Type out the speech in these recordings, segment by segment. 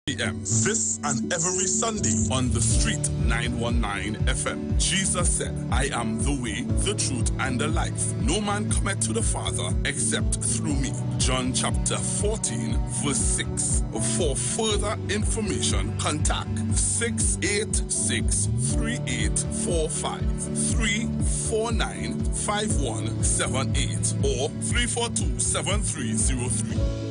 p.m. This and every Sunday on the Street 919 FM. Jesus said, I am the way, the truth, and the life. No man cometh to the Father except through me. John chapter 14, verse 6. For further information, contact 686-3845, 349-5178, or 342-7303.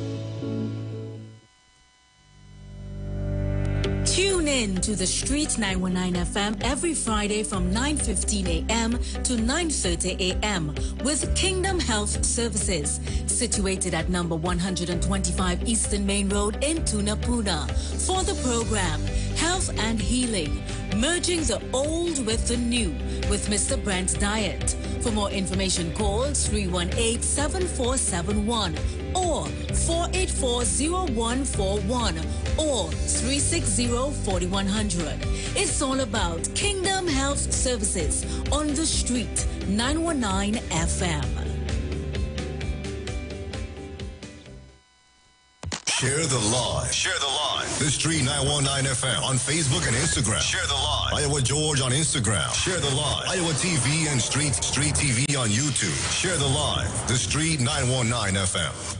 Tune in to the Street 919 FM every Friday from 9:15 a.m. to 9:30 a.m. with Kingdom Health Services, situated at number 125 Eastern Main Road in Tunapuna. For the program, Health and Healing, merging the old with the new with Mr. Brent Diet. For more information, call 318-7471 or 484-0141 or 360-4100. It's all about Kingdom Health Services on the Street 919 FM. Share the live. Share the live. The Street 919 FM on Facebook and Instagram. Share the live. Iowa George on Instagram. Share the live. Iowa TV and Street TV on YouTube. Share the live. The Street 919 FM.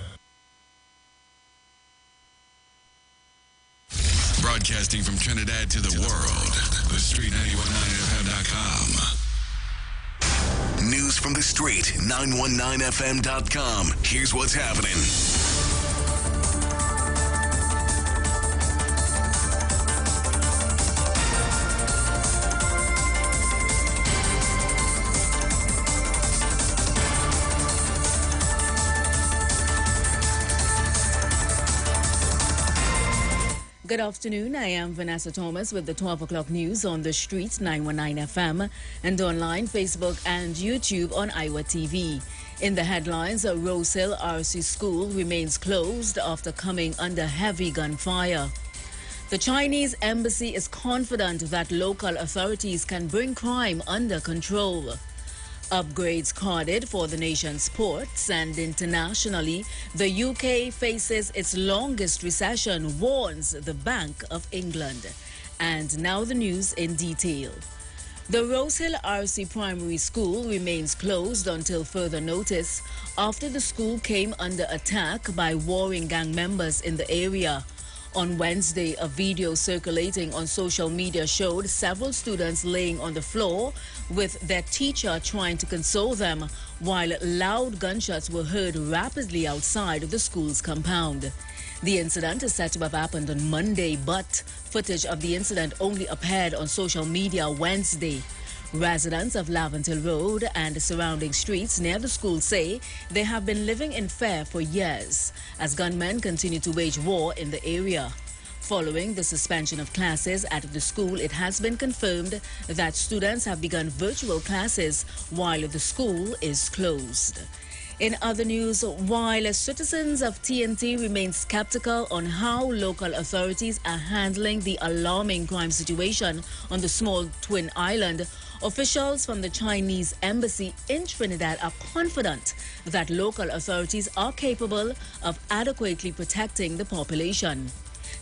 Broadcasting from Trinidad to the world. The Street 919FM.com. News from the Street 919FM.com. Here's what's happening. Good afternoon. I am Vanessa Thomas with the 12 o'clock news on the Street 919 FM and online, Facebook and YouTube on Iwer TV. In the headlines, Rose Hill RC School remains closed after coming under heavy gunfire. The Chinese embassy is confident that local authorities can bring crime under control. Upgrades carded for the nation's ports, and internationally, the UK faces its longest recession, warns the Bank of England. And now the news in detail. The Rose Hill RC Primary School remains closed until further notice after the school came under attack by warring gang members in the area. On Wednesday, a video circulating on social media showed several students laying on the floor with their teacher trying to console them, while loud gunshots were heard rapidly outside the school's compound. The incident is said to have happened on Monday, but footage of the incident only appeared on social media Wednesday. Residents of Laventille Road and surrounding streets near the school say they have been living in fear for years as gunmen continue to wage war in the area. Following the suspension of classes at the school, it has been confirmed that students have begun virtual classes while the school is closed. In other news, while citizens of TNT remain skeptical on how local authorities are handling the alarming crime situation on the small twin island, officials from the Chinese embassy in Trinidad are confident that local authorities are capable of adequately protecting the population.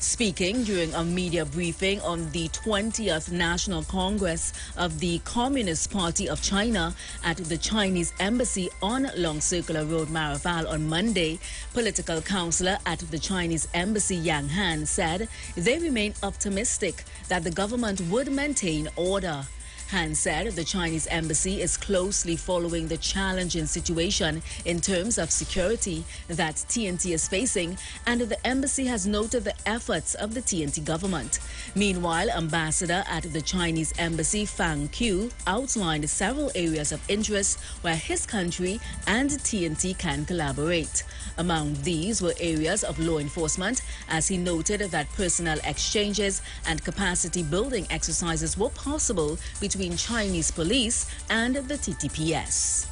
Speaking during a media briefing on the 20th National Congress of the Communist Party of China at the Chinese Embassy on Long Circular Road, Maraval on Monday, political counselor at the Chinese Embassy Yang Han said they remain optimistic that the government would maintain order. Han said the Chinese embassy is closely following the challenging situation in terms of security that TNT is facing, and the embassy has noted the efforts of the TNT government. Meanwhile, Ambassador at the Chinese embassy Fang Qiu outlined several areas of interest where his country and TNT can collaborate. Among these were areas of law enforcement, as he noted that personnel exchanges and capacity building exercises were possible between Chinese police and the TTPS.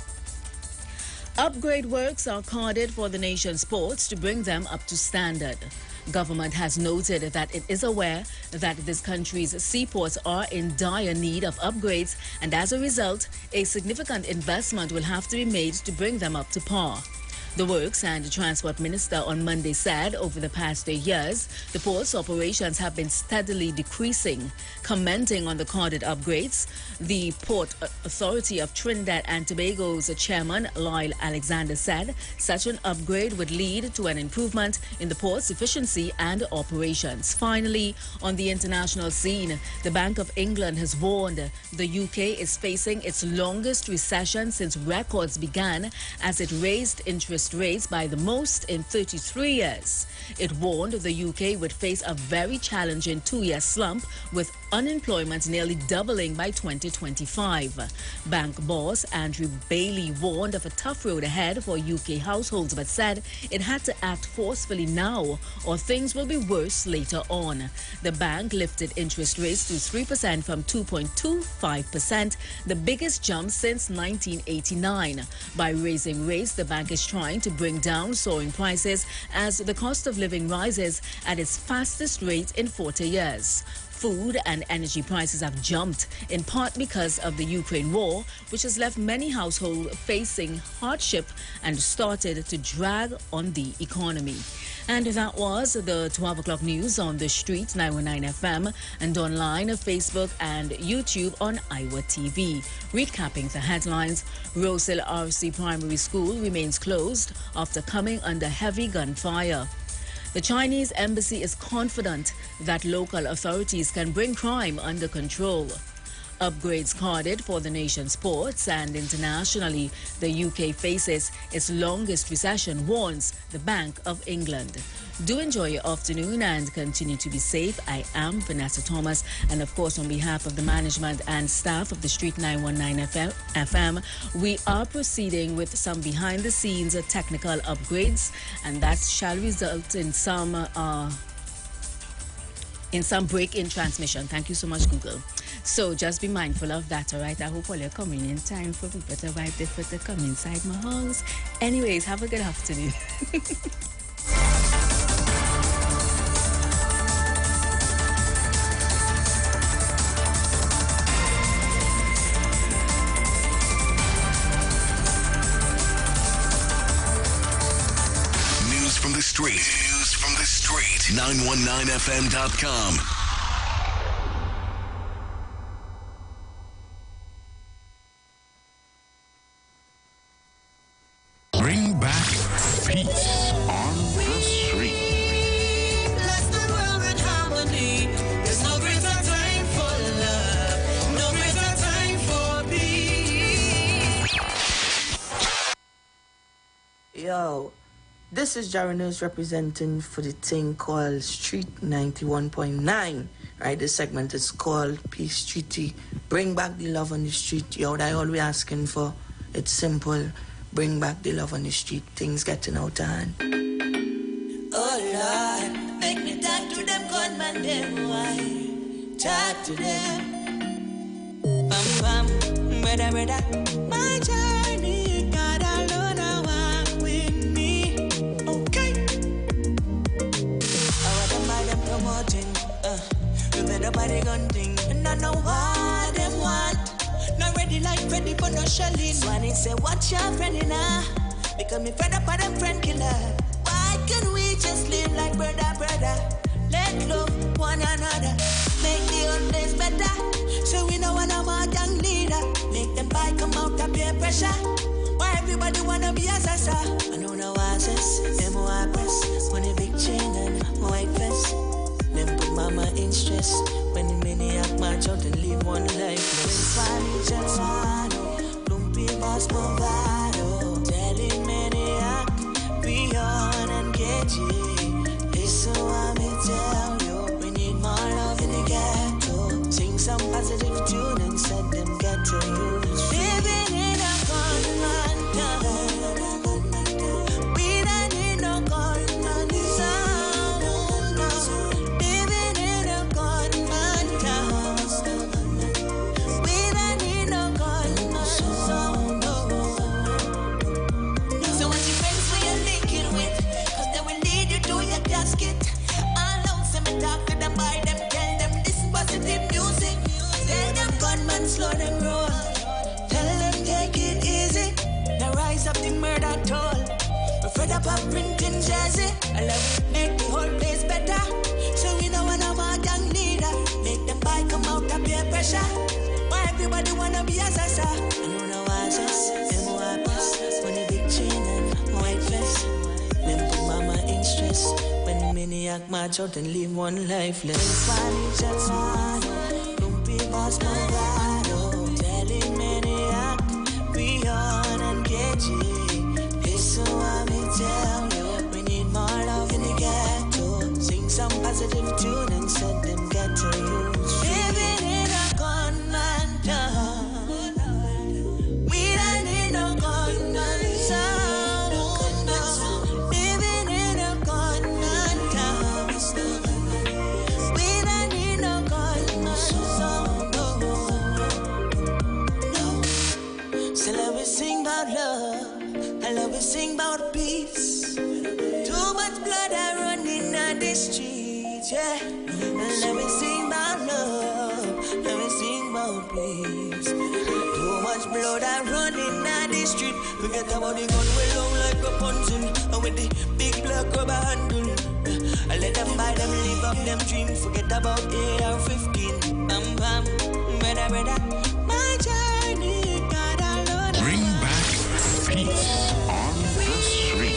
Upgrade works are carded for the nation's ports to bring them up to standard. Government has noted that it is aware that this country's seaports are in dire need of upgrades, and as a result, a significant investment will have to be made to bring them up to par. The Works and Transport Minister on Monday said over the past 8 years, the port's operations have been steadily decreasing. Commenting on the carded upgrades, the Port Authority of Trinidad and Tobago's chairman, Lyle Alexander, said such an upgrade would lead to an improvement in the port's efficiency and operations. Finally, on the international scene, the Bank of England has warned the UK is facing its longest recession since records began as it raised interest rates by the most in 33 years. It warned the UK would face a very challenging 2-year slump with unemployment nearly doubling by 2025. Bank boss Andrew Bailey warned of a tough road ahead for UK households but said it had to act forcefully now or things will be worse later on. The bank lifted interest rates to 3% from 2.25%, the biggest jump since 1989. By raising rates, the bank is trying to bring down soaring prices as the cost of living rises at its fastest rate in 40 years. Food and energy prices have jumped, in part because of the Ukraine war, which has left many households facing hardship and started to drag on the economy. And that was the 12 o'clock news on the street, 919 FM, and online, Facebook and YouTube on Iwer TV. Recapping the headlines, Rosehill RC Primary School remains closed after coming under heavy gunfire. The Chinese embassy is confident that local authorities can bring crime under control. Upgrades carded for the nation's ports, and internationally, the UK faces its longest recession, warns the Bank of England. Do enjoy your afternoon and continue to be safe. I am Vanessa Thomas, and of course, on behalf of the management and staff of the Street 919 FM, we are proceeding with some behind-the-scenes technical upgrades, and that shall result in some break in transmission. Thank you so much, Google. So just be mindful of that, all right? I hope all you're coming in time for people to wipe their foot to come inside my house. Anyways, have a good afternoon. News from the street. News from the street. 919fm.com. Bring back peace on the street. Bless the world with harmony. There's no greater time for love, no greater time for peace. Yo, this is Jara News representing for the thing called Street 91.9. Right, this segment is called Peace Treaty. Bring back the love on the street. Yo, that all we're asking for. It's simple. Bring back the love on the street. Things getting out of hand. Oh Lord, make me talk to them gunman, them why? Talk to them. Bam bam, brother, brother. My journey, God alone, I walk with me. Okay. I want them by them promoting. We better buy the gun thing. And I know what them want. Not ready like ready for no shelling. One it say watch your friend now, because me fed up on them friend killer. Why can't we just live like brother, brother? Let love one another. Make the old days better, so we know one of our young leader. Make them buy come out of peer pressure. Why everybody wanna be a sasa? I know no answers, them who I press. On a big chain and white vest. Them put mama in stress. When the maniac march out and live one life. No Spanish and Sano, Lumpy Boss Movado. Telling maniac, be on and get you. Listen what me tell you. We need more love in the ghetto. Sing some positive tune and set them ghetto youth. Living in a gunman town. We don't need no gunman sound. Living in a gunman town. We don't need no gunman sound. So what's your friends we are linking with? Cause they will lead you to your casket. All out, so me talk to them, buy them, tell them this positive music. Tell them gunman, slow them roll. Tell them take it easy. The rise of the murder toll. up a printing jersey. I love it, make the whole place better. So we know when I'm a young leader. Make them buy come out of peer pressure. Why everybody wanna be a sasa? I know no answers, them want peace. When the big chain and white vest. Them put mama in stress. When the maniac march out and leave one lifeless. Spanish and smart, don't be boss, no bad. Telling maniac, we on and get you. Listen what me tell you. We need more love in the ghetto. Sing some positive tune and set them ghetto youth. Living in a gunman town. We don't need no gunman sound. Living in a gunman town. We don't need no gunman sound. No. So let me sing about love. I love we sing about peace. Too much blood I running on the streets, yeah. And let me sing about love. Let me sing about peace. Too much blood I running on the street. Forget about the gun way long like Rapunzel. And with the big black rubber handle. I let them buy them, live up them dreams. Forget about AR-15. Bam bam, brother. My journey, God alone. Bring back peace on the street.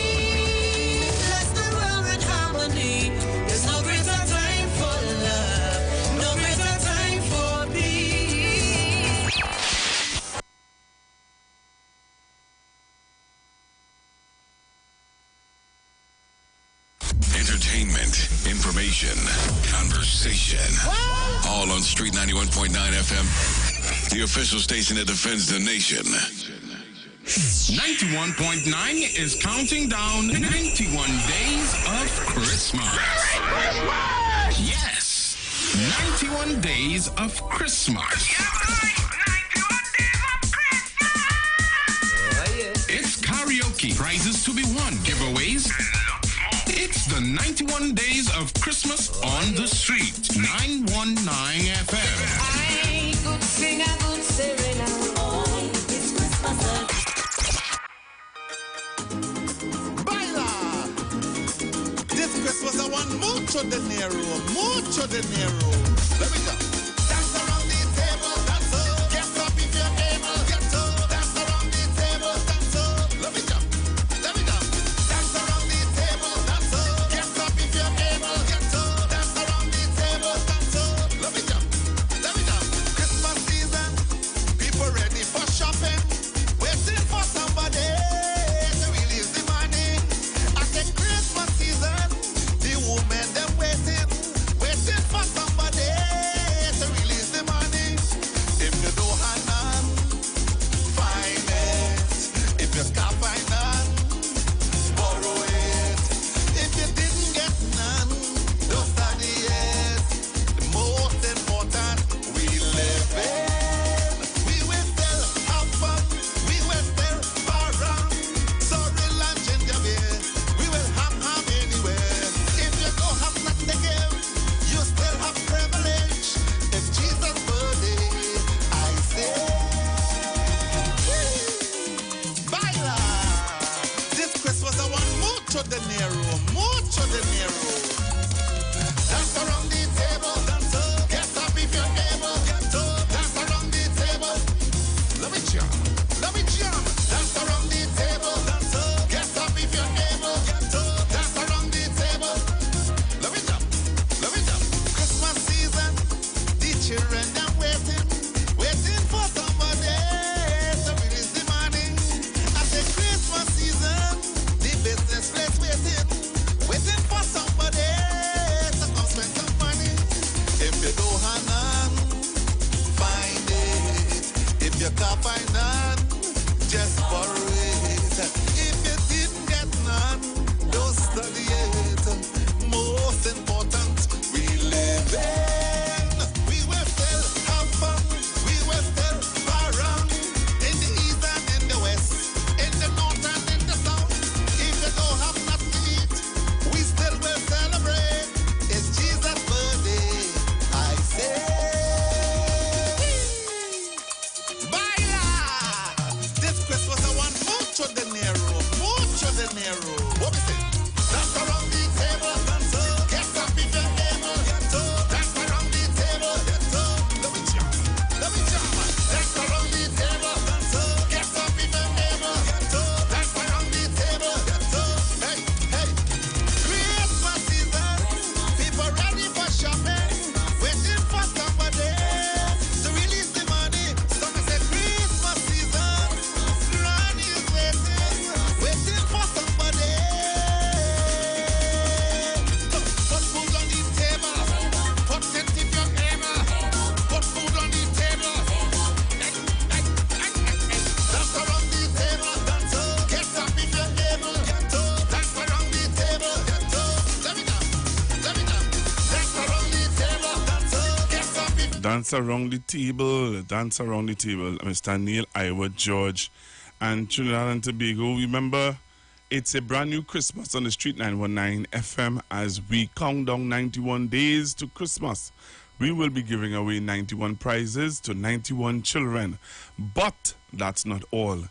Bless the world with harmony. There's no greater time for love, no greater time for peace. Entertainment, information, conversation. All on Street 91.9 FM, the official station that defends the nation. 91.9 is counting down 91 days of Christmas. Yes, 91 days of Christmas. It's karaoke, prizes to be won, giveaways. It's the 91 days of Christmas on the street. 919 FM. I could sing a good serenade. Oh, it's Christmas. This Christmas I want mucho dinero. Let me go. Dance around the table, dance up. Get up if you're able, get up. Dance around the table, dance up. Let me go. Dance around the table, dance up. Get up if you're able, get up. Dance around the table, dance up. Let me go. Christmas season, people ready for shopping, waiting for somebody to release the money. I said Christmas season, the women them waiting for somebody to release the money. If you don't have none, find it. If you can't find none, borrow it. If you didn't get none, don't study it. The most important, we live in. We will still have fun. We will still around. Sorry, lunch and beer. We will have anywhere. If you don't have nothing to give, you still have privilege. If Jesus' birthday, I say, baila. This Christmas I want mucho dinero. Dance around the table, dance up. Get up if you're able, get up. Dance around the table. Let me jump. Dance around the table, dance up. Get up if you're able, get up. Dance around the table. Let me jump. Christmas season, the children are waiting for somebody to release the money. At the Christmas season, the business place waiting for somebody to come spend some money. If you don't have none, find it. If you can't find none, just borrow it. If you didn't get none, don't study it. Most important, we live in. We will still have fun. We will still around. In the east and in the west, in the north and in the south. If you don't have nothing to eat, we still will celebrate. It's Jesus' birthday, I say. Baila! This Christmas I want more. Dance around the table, dance around the table. Mr. Neil, Iwer, George, and Trinidad and Tobago. Remember, it's a brand new Christmas on the Street 919 FM as we count down 91 days to Christmas. We will be giving away 91 prizes to 91 children. But that's not all.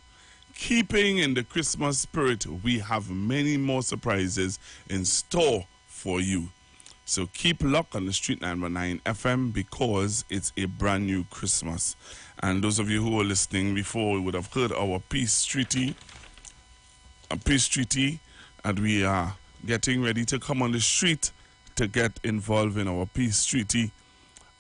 Keeping in the Christmas spirit, we have many more surprises in store for you. So keep locked on the Street 919 FM because it's a brand new Christmas. And those of you who were listening before would have heard our peace treaty. And we are getting ready to come on the street to get involved in our peace treaty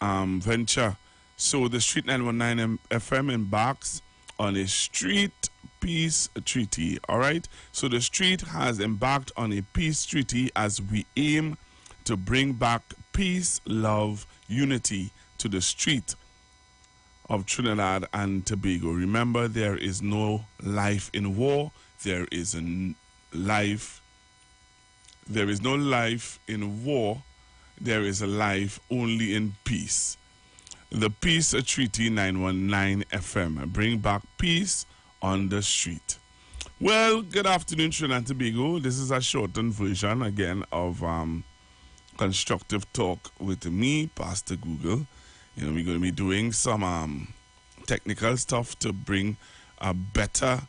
venture. So the Street 919 FM embarks on a street peace treaty. All right. So the street has embarked on a peace treaty as we aim to bring back peace, love, unity to the street of Trinidad and Tobago. Remember, there is no life in war. There is no life in war. There is a life only in peace. The Peace Treaty 919 FM. Bring back peace on the street. Well, good afternoon, Trinidad and Tobago. This is a shortened version again of Constructive Talk with me, Pastor Google. You know, we're going to be doing some technical stuff to bring a better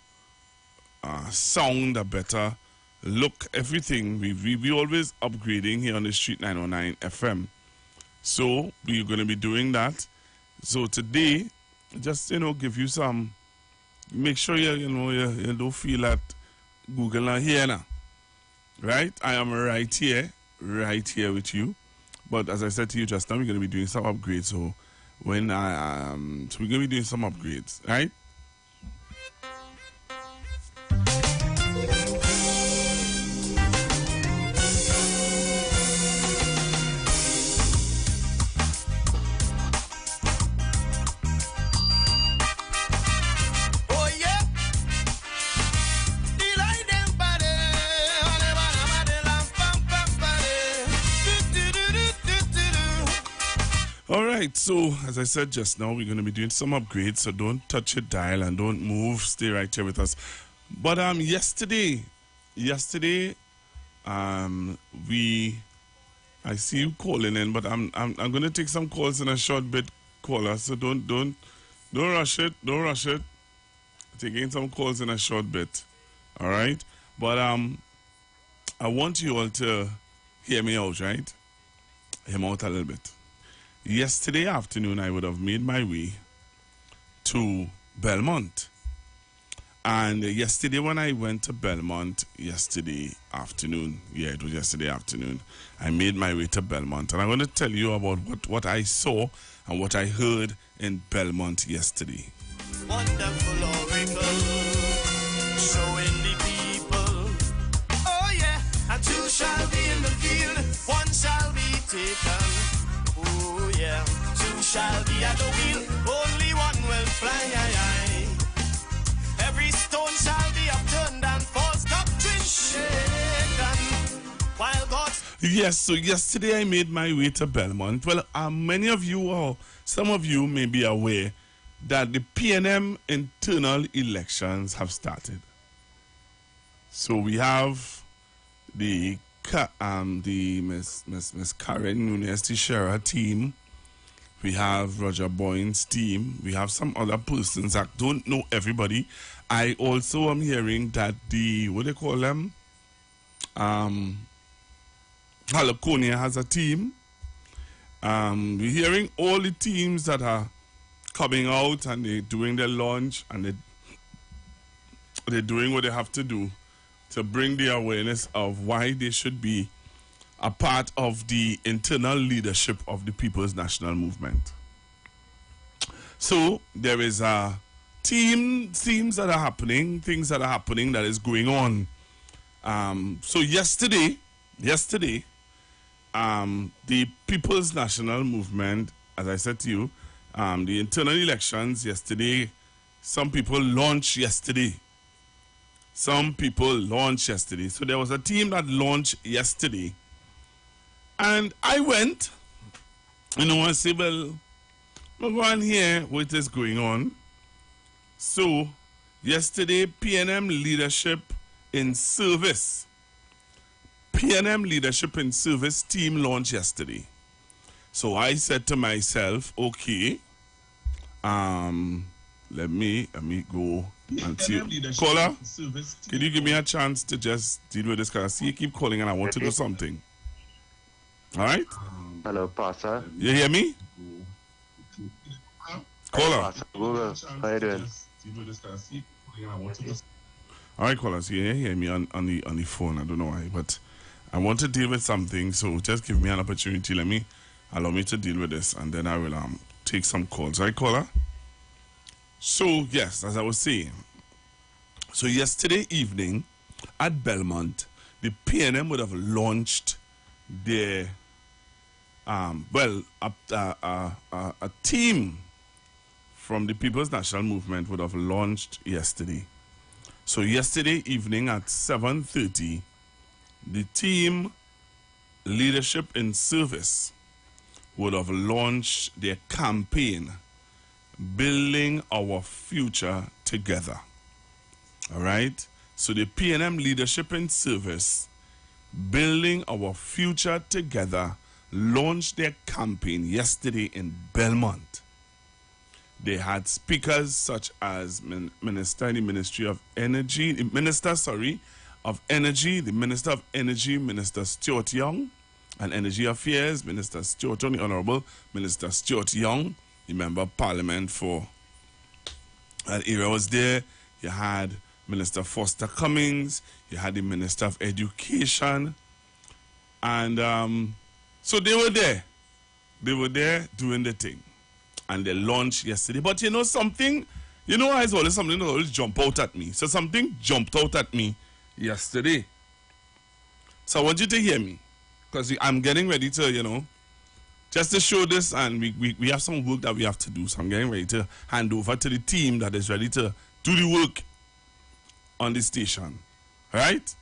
sound, a better look, everything. We always upgrading here on the Street 909 FM. So we're going to be doing that. So today, just, give you some, make sure you don't feel that Google not here now. Right? I am right here with you. But as I said to you just now, we're going to be doing some upgrades. So when so we're going to be doing some upgrades, right? All right, so as I said just now, we're going to be doing some upgrades, so don't touch your dial and don't move. Stay right here with us. But yesterday, I see you calling in, but I'm going to take some calls in a short bit, caller. So don't rush it. Don't rush it. Taking some calls in a short bit. All right, but I want you all to hear me out, right? Hear me out a little bit. Yesterday afternoon, I would have made my way to Belmont. And yesterday when I went to Belmont, yesterday afternoon, it was yesterday afternoon, I made my way to Belmont. And I'm going to tell you about what I saw and what I heard in Belmont yesterday. Wonderful oracle, showing the people. Oh yeah, and two shall be in the field, one shall be taken. Oh yeah, two shall be at the wheel, only one will fly. Every stone shall be upturned and false doctrine shaken. While God. Yes, so yesterday I made my way to Belmont. Well, many of you or some of you may be aware that the PNM internal elections have started. So we have the Miss Karen Nunes Teixeira team. We have Roger Boyne's team. We have some other persons. I don't know everybody. I also am hearing that what do they call them? Halakonia has a team. We're hearing all the teams that are coming out and they're doing their launch and they're doing what they have to do to bring the awareness of why they should be a part of the internal leadership of the People's National Movement. So there is a things that are happening that is going on. So yesterday, the People's National Movement, as I said to you, the internal elections yesterday, some people launched yesterday. So there was a team that launched yesterday. And I went, I say, well, I'm going here what is going on. So, yesterday, PNM Leadership in Service. PNM Leadership in Service team launched yesterday. So I said to myself, okay, let me go and see. Caller, can you give me a chance to just deal with this? Because I see you keep calling and I want to do something. All right? Hello, Pastor. You hear me? Caller. Pastor Google, how you doing? All right, callers, you hear me on the phone. I don't know why, but I want to deal with something. So just give me an opportunity. Allow me to deal with this, and then I will take some calls. All right, caller. So yes, as I was saying, so yesterday evening at Belmont, the PNM would have launched their a team from the People's National Movement would have launched yesterday. So yesterday evening at 7:30, the team Leadership in Service would have launched their campaign, Building Our Future Together. All right? So the PNM Leadership in Service, Building Our Future Together, launched their campaign yesterday in Belmont. They had speakers such as Minister in the Ministry of Energy, the Minister of Energy, Minister Stuart Young, and Energy Affairs, Minister Stuart Young, the Honorable Minister Stuart Young, the Member of Parliament for that era was there. You had Minister Foster Cummings, you had the Minister of Education, and so they were there. They were there doing the thing. And they launched yesterday. But you know something? You know, there's always something that always jump out at me. So something jumped out at me yesterday. So I want you to hear me. Because I'm getting ready to, just to show this, and we have some work that we have to do. So I'm getting ready to hand over to the team that is ready to do the work on the station. Right?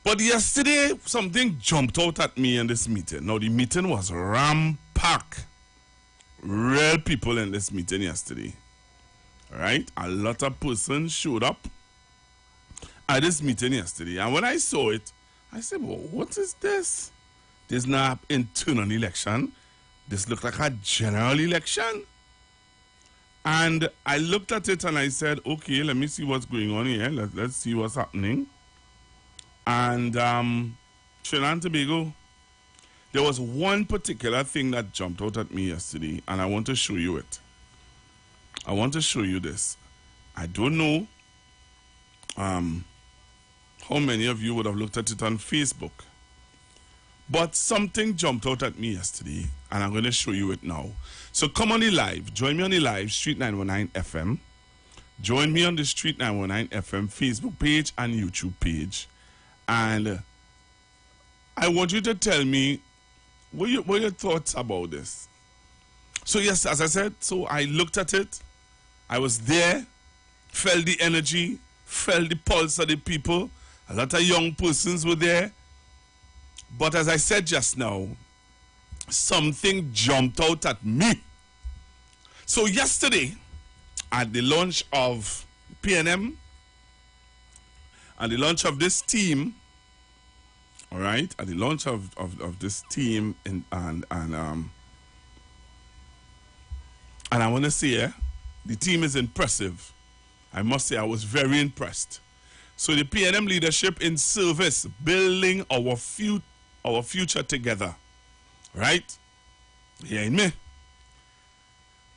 But yesterday, something jumped out at me in this meeting. Now, the meeting was ram-packed. Real people in this meeting yesterday. All right? A lot of persons showed up at this meeting yesterday. And when I saw it, I said, well, what is this? This is not an internal election. This looks like a general election. And I looked at it and I said, okay, let me see what's going on here. Let's see what's happening. And Trinidad and Tobago, there was one particular thing that jumped out at me yesterday, and I want to show you it. I want to show you this. I don't know how many of you would have looked at it on Facebook, but something jumped out at me yesterday, and I'm going to show you it now. So come on the live. Join me on the live, Street 919 FM. Join me on the Street 919 FM Facebook page and YouTube page. And I want you to tell me what are your thoughts about this? So yes, as I said, so I looked at it. I was there, felt the energy, felt the pulse of the people. A lot of young persons were there. But as I said just now, something jumped out at me. So yesterday, at the launch of PNM, at the launch of this team, all right, at the launch of this team, and I want to say, the team is impressive. I must say, I was very impressed. So the PNM Leadership in Service, Building Our Future Together, right? You hearing me?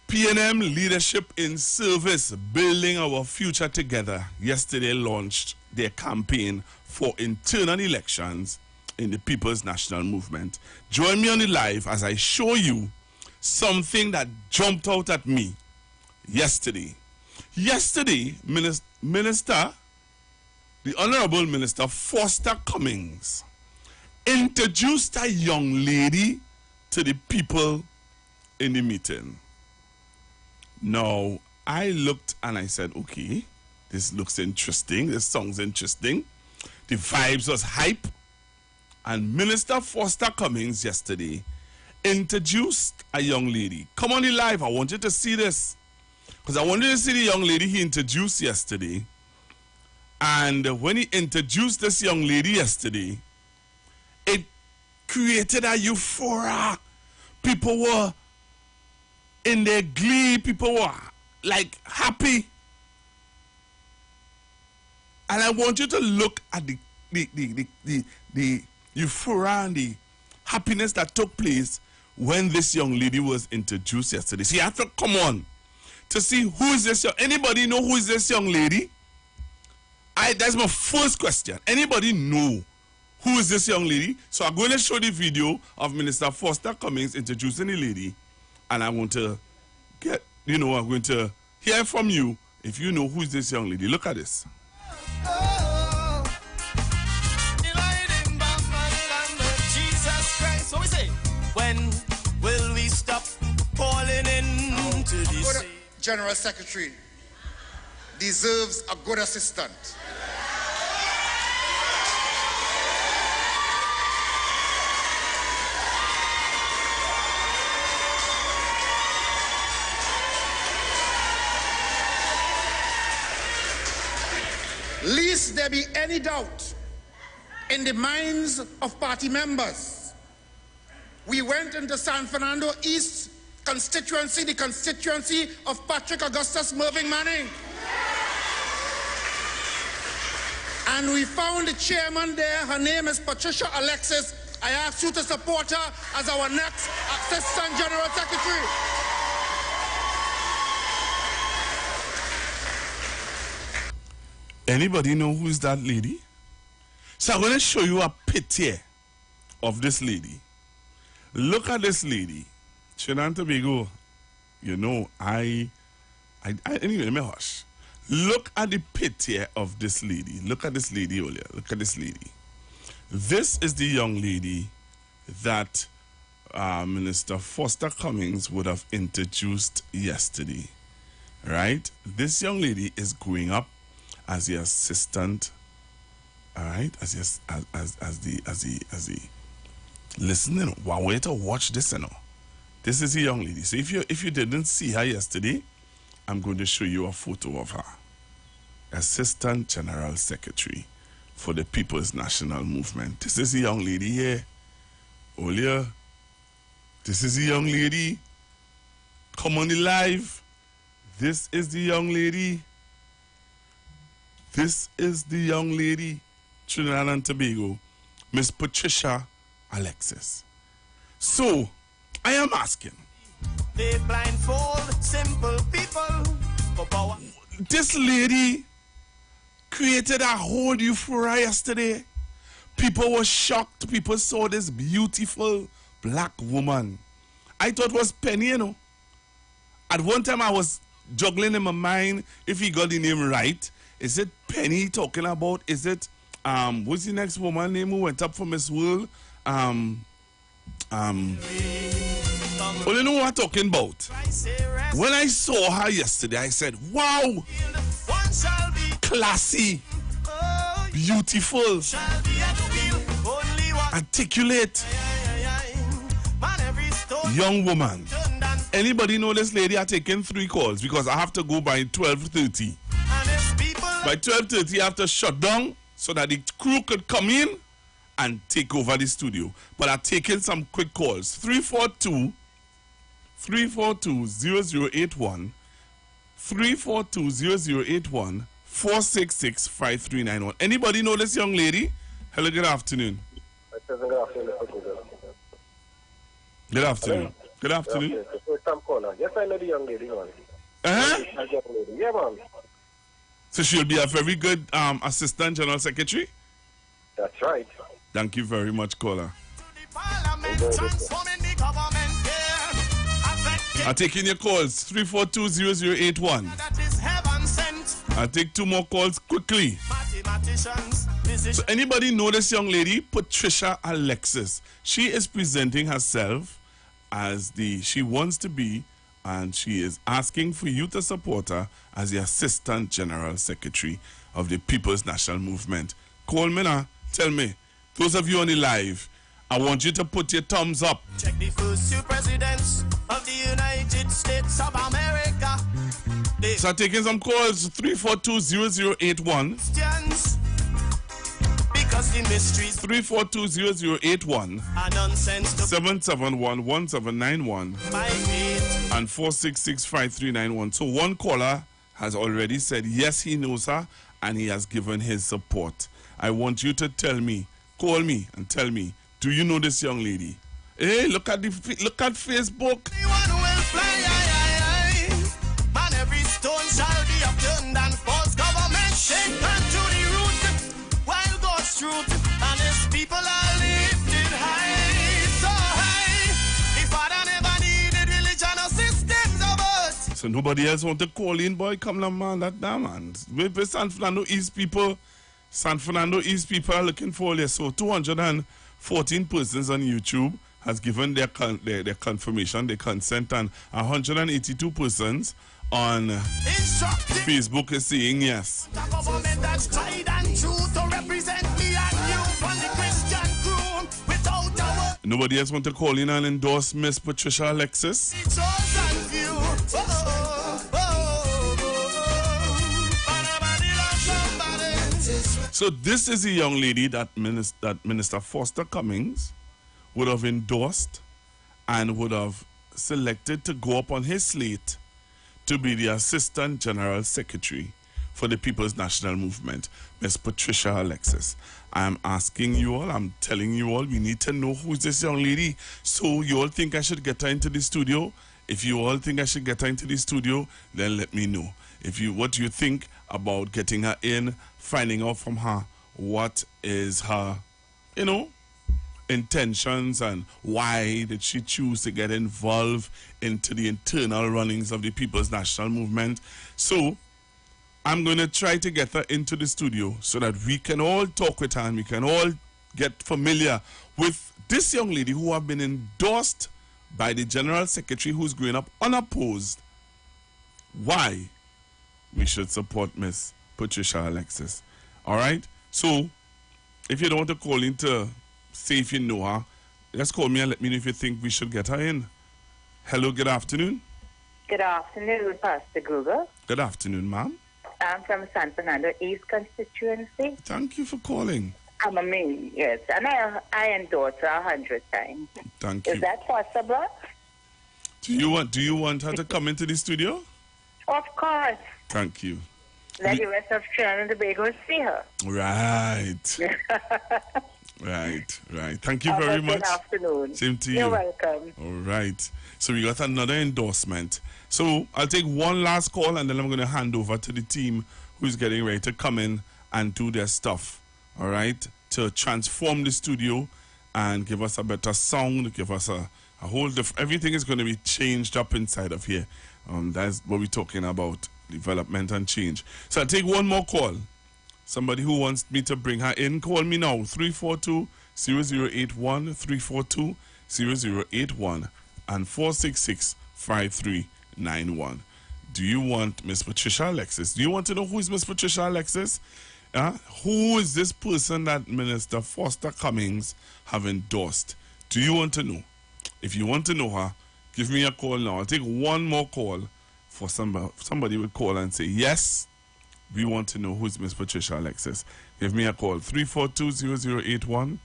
PNM Leadership in Service, Building Our Future Together, yesterday launched their campaign for internal elections in the People's National Movement. Join me on the live as I show you something that jumped out at me yesterday. Yesterday, the Honorable Minister Foster Cummings introduced a young lady to the people in the meeting. Now, I looked and I said, okay, this looks interesting. This sounds interesting. The vibes was hype. And Minister Foster Cummings yesterday introduced a young lady. Come on the live. I want you to see this. Because I want you to see the young lady he introduced yesterday. And when he introduced this young lady yesterday, it created a euphoria. People were in their glee. People were like happy. And I want you to look at the euphoria and the happiness that took place when this young lady was introduced yesterday. So you have to come on to see who is this young. Anybody know who is this young lady? That's my first question. Anybody know who is this young lady? So I'm going to show the video of Minister Foster Cummings introducing the lady, and I want to get, I'm going to hear from you if you know who is this young lady. Look at this. Jesus Christ. So we say, when will we stop calling in to this? General Secretary deserves a good assistant. Lest there be any doubt in the minds of party members, we went into San Fernando East constituency, the constituency of Patrick Augustus Mervyn Manning. And we found the chairman there. Her name is Patricia Alexis. I ask you to support her as our next Assistant General Secretary. Anybody know who is that lady? So I'm going to show you a picture of this lady. Look at this lady. Trinidad and Tobago, anyway, let me hush. Look at the picture of this lady. Look at this lady, Olia. Look at this lady. This is the young lady that Minister Foster Cummings would have introduced yesterday, right? This young lady is growing up as the assistant, all right, as the listening. Wow, wait to watch this, This is a young lady. So if you didn't see her yesterday, I'm going to show you a photo of her. Assistant General Secretary for the People's National Movement. This is a young lady here. Olia, this is a young lady. Come on the live. This is the young lady. This is the young lady, Trinidad and Tobago, Miss Patricia Alexis. So, I am asking. They blindfold simple people for power. This lady created a whole euphoria yesterday. People were shocked. People saw this beautiful black woman. I thought it was Penny, At one time I was juggling in my mind if he got the name right. Is it Penny talking about? Is it what's the next woman name who went up for Miss World? Well, you know what I'm talking about. When I saw her yesterday, I said, wow, classy, beautiful, articulate, young woman. Anybody know this lady? I taken 3 calls because I have to go by 12:30. By 12:30, I have to shut down so that the crew could come in and take over the studio. But I've taken some quick calls. 342-0081, 342-0081, 466-5391. Anybody know this young lady? Hello, good afternoon. Good afternoon. Good afternoon. Yes, I know the young lady, man. Uh-huh. Yeah, man. So she'll be a very good Assistant General Secretary? That's right. Thank you very much, caller. I'm taking your calls, 342-0081. I'll take 2 more calls quickly. So anybody know this young lady? Patricia Alexis. She is presenting herself as she wants to be, and she is asking for you to support her as the Assistant General Secretary of the People's National Movement. Call me now. Tell me, those of you on the live, I want you to put your thumbs up. Check the first two presidents of the United States of America. So I'm taking some calls, 342-0081. Christians. Because the mysteries 342-0081. are nonsense to 771-1791 my faith. and 466-5391. So one caller has already said yes, he knows her and he has given his support. I want you to tell me, call me and tell me, do you know this young lady? Hey, look at Facebook. Anyone will fly, man, every stone shall be upturned and false government shaken to the root. While God's truth and his people are lifted high, so high. The Father never needed religion or systems of earth. So nobody else want to call in, boy. Come on, man. That damn man. With San Fernando East people are looking for this. So 214 persons on YouTube has given their confirmation, their consent, and 182 persons on Facebook is saying yes. The government that's tried and true to represent me and you from the Christian crew without our Nobody else want to call in and endorse Miss Patricia Alexis. chosen few. So this is a young lady that Minister Foster Cummings would have endorsed and would have selected to go up on his slate to be the Assistant General Secretary for the People's National Movement, Miss Patricia Alexis. I'm asking you all, I'm telling you all, we need to know who's this young lady. So you all think I should get her into the studio? If you all think I should get her into the studio, then let me know. What do you think about getting her in, finding out from her what is her, intentions and why did she choose to get involved into the internal runnings of the People's National Movement. So I'm going to try to get her into the studio so that we can all talk with her and we can all get familiar with this young lady who have been endorsed by the General Secretary who's growing up unopposed. Why we should support Miss Patricia Alexis. All right? So if you don't want to call in to say if you know her, just call me and let me know if you think we should get her in. Hello, good afternoon. Good afternoon, Pastor Gruber. Good afternoon, ma'am. I'm from San Fernando East constituency. Thank you for calling. I'm a me, yes. And I endorse her 100 times. Thank you. Is that possible? Do you want her to come into the studio? Of course. Thank you. Let the rest of Trinidad and Tobago see her. Right. Right. Thank you very much. Good afternoon. Same to you. You're welcome. All right. So we got another endorsement. So I'll take one last call and then I'm going to hand over to the team who's getting ready to come in and do their stuff. All right. To transform the studio and give us a better sound, give us a whole different, everything is going to be changed up inside of here. That's what we're talking about, development and change. So I'll take one more call. Somebody who wants me to bring her in, call me now, 342-0081, 342-0081, and 466-5391. Do you want Miss Patricia Alexis? Do you want to know who is Miss Patricia Alexis? Who is this person that Minister Foster Cummings have endorsed? Do you want to know? If you want to know her, give me a call now. I'll take one more call for somebody would call and say, yes, we want to know who's Miss Patricia Alexis. Give me a call, 342-0081,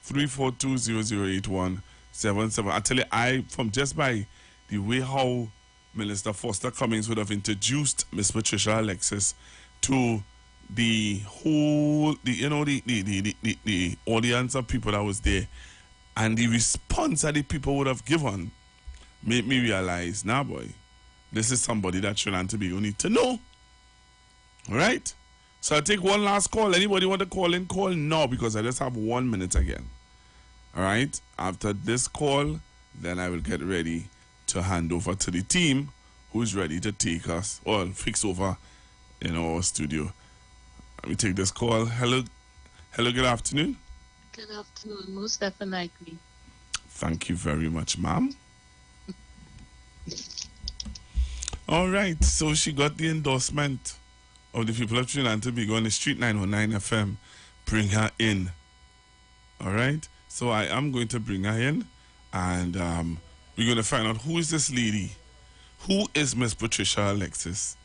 342-0081, 77. I tell you, from just by the way how Minister Foster Cummings would have introduced Miss Patricia Alexis to the whole, the audience of people that was there, and the response that the people would have given made me realize, nah, boy, this is somebody that Trinidad and Tobago need to know. All right? So I'll take one last call. Anybody want to call in? Call now because I just have 1 minute again. All right? After this call, then I will get ready to hand over to the team who's ready to take us or fix over in our studio. Let me take this call. Hello, good afternoon. Good afternoon, most definitely. Thank you very much, ma'am. All right, so she got the endorsement of the people of Trinidad and Tobago on the Street 909 FM. Bring her in. All right, So I am going to bring her in, and we're going to find out who is this lady. Who is Miss Patricia Alexis?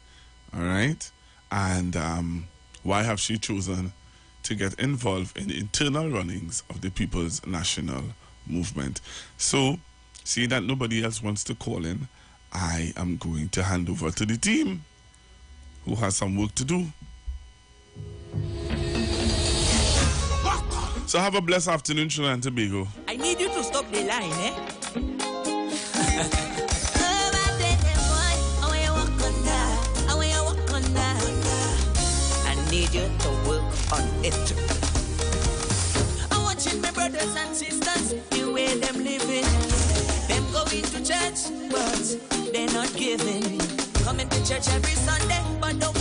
All right? And why have she chosen to get involved in the internal runnings of the People's National Movement? So, seeing that nobody else wants to call in, I am going to hand over to the team who has some work to do. So have a blessed afternoon, Trinidad and Tobago. I need you to stop the line, eh? I need you to work on it. I'm watching my brothers and sisters, the way them living. Them going to church, but they're not giving. Coming to church every Sunday, but don't